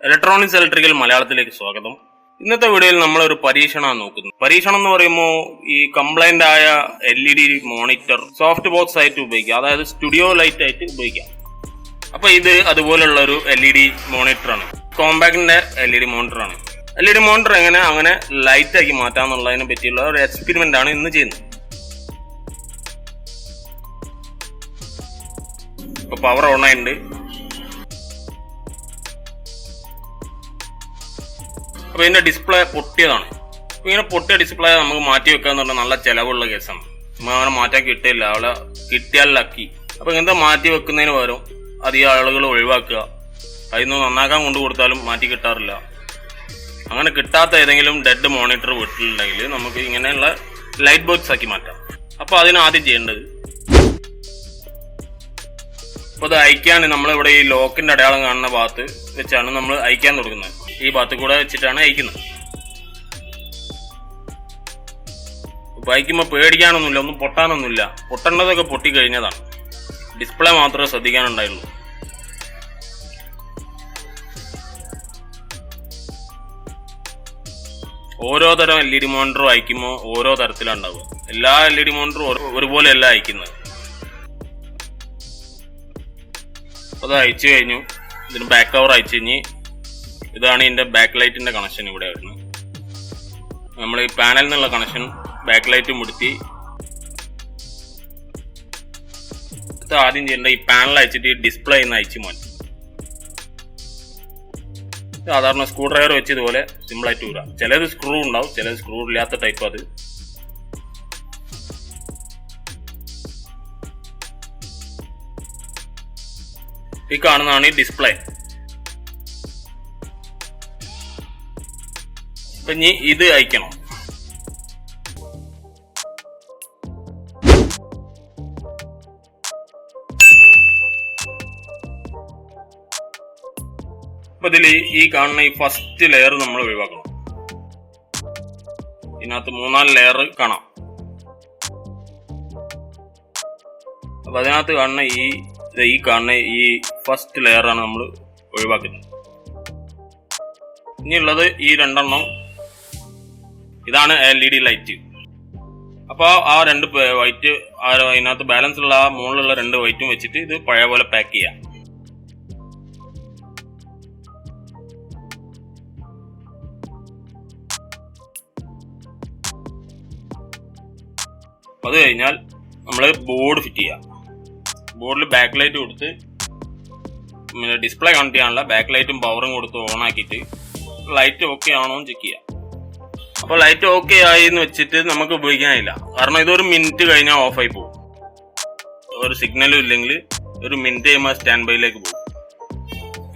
Electronics electrical മലയാളത്തിലേക്ക് സ്വാഗതം. ഇന്നത്തെ വീഡിയോയിൽ നമ്മളൊരു പരീക്ഷണമാണ് നോക്കുന്നത്. പരീക്ഷണം എന്ന് പറയുമ്പോൾ ഈ കംപ്ലൈന്റ് ആയ LED മോണിറ്റർ സോഫ്റ്റ് ബോക്സ് ആയിട്ട് ഉപയോഗിക്കാം, അതായത് സ്റ്റുഡിയോ ലൈറ്റ് ആയിട്ട് ഉപയോഗിക്കാം. അപ്പൊ ഇത് അതുപോലുള്ള ഒരു LED മോണിറ്ററാണ്, കോമ്പാക്ടിന്റെ LED മോണിറ്ററാണ്. LED മോണിറ്റർ അങ്ങനെ ലൈറ്റ് ആക്കി മാറ്റാന്നുള്ളതിനെ പറ്റിയുള്ള ഒരു എക്സ്പെരിമെന്റ് ആണ് ഇന്ന് ചെയ്യുന്നത്. ഇപ്പൊ പവർ ഓൺ ആയിട്ടുണ്ട്. അപ്പൊ ഇതിന്റെ ഡിസ്പ്ലേ പൊട്ടിയതാണ്. അപ്പൊ ഇങ്ങനെ പൊട്ടിയ ഡിസ്പ്ലേ നമുക്ക് മാറ്റി വെക്കാന്ന് പറഞ്ഞാൽ നല്ല ചെലവുള്ള കേസാണ്. നമ്മൾ അങ്ങനെ മാറ്റാൻ കിട്ടില്ല, അവളെ കിട്ടിയാൽ ലക്കി. അപ്പൊ ഇങ്ങനത്തെ മാറ്റി വെക്കുന്നതിന് പകരം അധികം ആളുകൾ ഒഴിവാക്കുക. അതിന്ന് നന്നാക്കാൻ കൊണ്ടു കൊടുത്താലും മാറ്റി കിട്ടാറില്ല. അങ്ങനെ കിട്ടാത്ത ഏതെങ്കിലും ഡെഡ് മോണിറ്റർ വീട്ടിലുണ്ടെങ്കിൽ നമുക്ക് ഇങ്ങനെയുള്ള ലൈറ്റ് ബോക്സ് ആക്കി മാറ്റാം. അപ്പൊ അതിന് ആദ്യം ചെയ്യേണ്ടത്, അപ്പൊ അത് അയക്കാൻ നമ്മളിവിടെ ഈ ലോക്കിന്റെ അടയാളം കാണുന്ന ഭാഗത്ത് വെച്ചാണ് നമ്മൾ അയക്കാൻ തുടങ്ങുന്നത്. ഈ ഭാഗത്ത് കൂടെ വെച്ചിട്ടാണ് അയക്കുന്നത്. ഇപ്പൊ അയക്കുമ്പോ പേടിക്കാനൊന്നുമില്ല, ഒന്നും പൊട്ടാനൊന്നുമില്ല. പൊട്ടേണ്ടതൊക്കെ പൊട്ടിക്കഴിഞ്ഞതാണ്. ഡിസ്പ്ലേ മാത്രമേ ശ്രദ്ധിക്കാനുണ്ടായുള്ളൂ. ഓരോ തരം LED മോണിറ്ററും അയക്കുമ്പോൾ ഓരോ തരത്തിലാണ് ഉണ്ടാവുക. എല്ലാ LED മോണിറ്ററും ഒരുപോലെയല്ല അയക്കുന്നത്. അത് അയച്ചു കഴിഞ്ഞു. ഇതിന് ബാക്ക് കവർ അയച്ചു കഴിഞ്ഞ് ഇതാണ് ഇതിന്റെ ബാക്ക് ലൈറ്റിന്റെ കണക്ഷൻ. ഇവിടെ ആയിരുന്നു നമ്മൾ ഈ പാനലിൽ നിന്നുള്ള കണക്ഷൻ ബാക്ക് ലൈറ്റും മുടുത്തി. ഇത് ആദ്യം ചെയ്യേണ്ട, ഈ പാനൽ അയച്ചിട്ട് ഈ ഡിസ്പ്ലേ ഇന്ന് അയച്ചു മാറ്റി. സാധാരണ സ്ക്രൂ ഡ്രൈവർ വെച്ച് ഇതുപോലെ സിമ്പിൾ ആയിട്ട് വരാം. ചിലത് സ്ക്രൂ ഉണ്ടാവും, ചിലത് സ്ക്രൂ ഇല്ലാത്ത ടൈപ്പ്. അത് ഈ കാണുന്നതാണ് ഈ ഡിസ്പ്ലേ. അപ്പൊ ഇനി ഇത് അയക്കണം. അപ്പൊ ഇതില് ഈ കാണുന്ന ഈ ഫസ്റ്റ് ലെയർ നമ്മൾ ഒഴിവാക്കണം. ഇതിനകത്ത് 3-4 ലെയർ കാണാം. അപ്പൊ അതിനകത്ത് കാണുന്ന ഈ കാണുന്ന ഈ ഫസ്റ്റ് ലെയറാണ് നമ്മൾ ഒഴിവാക്കുന്നത്. ഇനിയുള്ളത് ഈ 2 എണ്ണം. ഇതാണ് LED ലൈറ്റ്. അപ്പൊ ആ 2 വൈറ്റ്, അതിനകത്ത് ബാലൻസ് ഉള്ള ആ മുകളിലുള്ള 2 വൈറ്റും വെച്ചിട്ട് ഇത് പഴയ പോലെ പാക്ക് ചെയ്യാം. അത് കഴിഞ്ഞാൽ നമ്മൾ ബോർഡ് ഫിറ്റ് ചെയ്യാം. ബോർഡിൽ ബാക്ക് ലൈറ്റ് കൊടുത്ത് ഡിസ്പ്ലേ കണക്ട് ചെയ്യാനുള്ള ബാക്ക് ലൈറ്റും പവറും കൊടുത്ത് ഓൺ ആക്കിയിട്ട് ലൈറ്റ് ഓക്കെ ആണോ എന്ന് ചെക്ക് ചെയ്യാം. അപ്പോൾ ലൈറ്റ് ഓക്കെ ആയി എന്ന് വെച്ചിട്ട് നമുക്ക് ഉപയോഗിക്കാനില്ല. കാരണം ഇതൊരു മിനിറ്റ് കഴിഞ്ഞാൽ ഓഫായി പോകും. ഒരു സിഗ്നലും ഇല്ലെങ്കിൽ ഒരു മിനിറ്റ് കഴിയുമ്പോൾ സ്റ്റാൻഡ് ബൈയിലേക്ക് പോകും.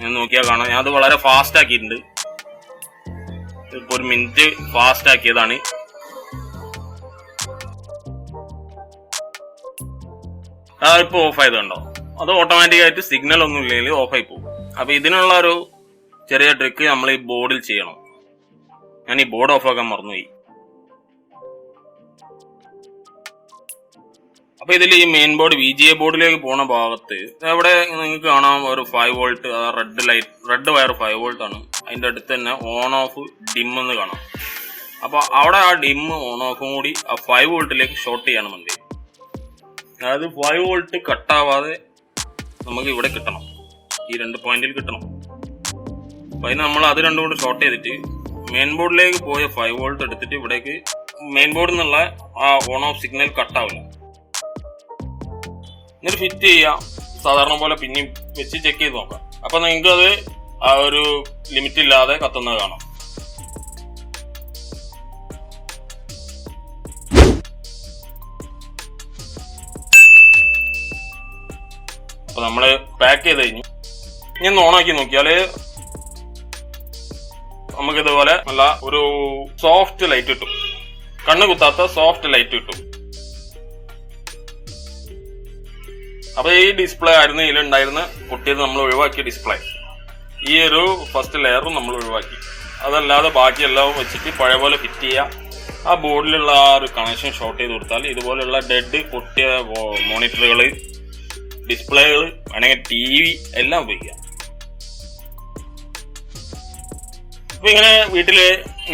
ഞാൻ നോക്കിയാൽ കാണാം. ഞാൻ അത് വളരെ ഫാസ്റ്റ് ആക്കിയിട്ടുണ്ട്. ഇപ്പോൾ ഒരു മിനിറ്റ് ഫാസ്റ്റ് ആക്കിയതാണ്. ഇപ്പൊ ഓഫ് ആയതുണ്ടോ? അത് ഓട്ടോമാറ്റിക് ആയിട്ട് സിഗ്നൽ ഒന്നും ഇല്ലെങ്കിൽ ഓഫായി പോകും. അപ്പൊ ഇതിനുള്ള ഒരു ചെറിയ ട്രിക്ക് നമ്മൾ ഈ ബോർഡിൽ ചെയ്യണം. ഞാൻ ഈ ബോർഡ് ഓഫ് ആക്കാൻ മറന്നുപോയി. അപ്പൊ ഇതിൽ ഈ മെയിൻ ബോർഡ് VGA ബോർഡിലേക്ക് പോണ ഭാഗത്ത് അവിടെ നിങ്ങൾക്ക് കാണാം ഒരു 5 വോൾട്ട് റെഡ് വയർ 5 വോൾട്ട് ആണ്. അതിന്റെ അടുത്ത് തന്നെ ഓൺ ഓഫ് ഡിം എന്ന് കാണാം. അപ്പൊ അവിടെ ആ ഡിം ഓൺ ഓഫും കൂടി ആ 5 വോൾട്ടിലേക്ക് ഷോർട്ട് ചെയ്യണമെന്നുണ്ട്. അതായത് 5 വോൾട്ട് കട്ടാവാതെ നമുക്ക് ഇവിടെ കിട്ടണം, ഈ 2 പോയിന്റിൽ കിട്ടണം. അപ്പൊ അതിന് നമ്മൾ അത് 2 കൂടി ഷോർട്ട് ചെയ്തിട്ട് മെയിൻ ബോർഡിലേക്ക് പോയ 5 വോൾട്ട് എടുത്തിട്ട് ഇവിടേക്ക് മെയിൻ ബോർഡിൽ നിന്നുള്ള ആ ഓൺ ഓഫ് സിഗ്നൽ കട്ടാവില്ല. എന്നിട്ട് ഫിറ്റ് ചെയ്യാം. സാധാരണ പോലെ പിന്നെയും വെച്ച് ചെക്ക് ചെയ്ത് നോക്കാം. അപ്പൊ നിങ്ങൾക്ക് അത് ആ ഒരു ലിമിറ്റ് ഇല്ലാതെ കത്തുന്നത് കാണാം. അപ്പൊ നമ്മള് പാക്ക് ചെയ്ത് കഴിഞ്ഞു. ഇനി ഓണാക്കി നോക്കിയാല് നമുക്ക് ഇതുപോലെ നല്ല ഒരു സോഫ്റ്റ് ലൈറ്റ് കിട്ടും. കണ്ണ് കുത്താത്ത സോഫ്റ്റ് ലൈറ്റ് കിട്ടും. അപ്പൊ ഈ ഡിസ്പ്ലേ ആയിരുന്നു ഇതിലുണ്ടായിരുന്ന പൊട്ടിയത് നമ്മൾ ഒഴിവാക്കിയ ഡിസ്പ്ലേ. ഈ ഒരു ഫസ്റ്റ് ലെയറും നമ്മൾ ഒഴിവാക്കി. അതല്ലാതെ ബാക്കിയെല്ലാം വെച്ചിട്ട് പഴയ പോലെ ഫിറ്റ് ചെയ്യാം. ആ ബോർഡിലുള്ള ആ ഒരു കണക്ഷൻ ഷോർട്ട് ചെയ്ത് കൊടുത്താൽ ഇതുപോലെയുള്ള ഡെഡ് പൊട്ടിയ മോണിറ്ററുകള്, ഡിസ്പ്ലേകൾ, വേണമെങ്കിൽ TV എല്ലാം ഉപയോഗിക്കാം. അപ്പോൾ ഇങ്ങനെ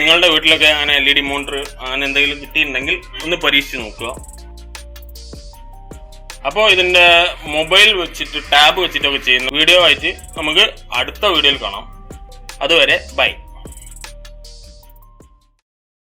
നിങ്ങളുടെ വീട്ടിലൊക്കെ അങ്ങനെ LED മോണിറ്റർ അങ്ങനെ എന്തെങ്കിലും കിട്ടിയിട്ടുണ്ടെങ്കിൽ ഒന്ന് പരീക്ഷിച്ച് നോക്കുക. അപ്പോൾ ഇതിന്റെ മൊബൈൽ വെച്ചിട്ട് ടാബ് വെച്ചിട്ടൊക്കെ ചെയ്യുന്ന വീഡിയോ ആയിട്ട് നമുക്ക് അടുത്ത വീഡിയോയിൽ കാണാം. അതുവരെ ബൈ.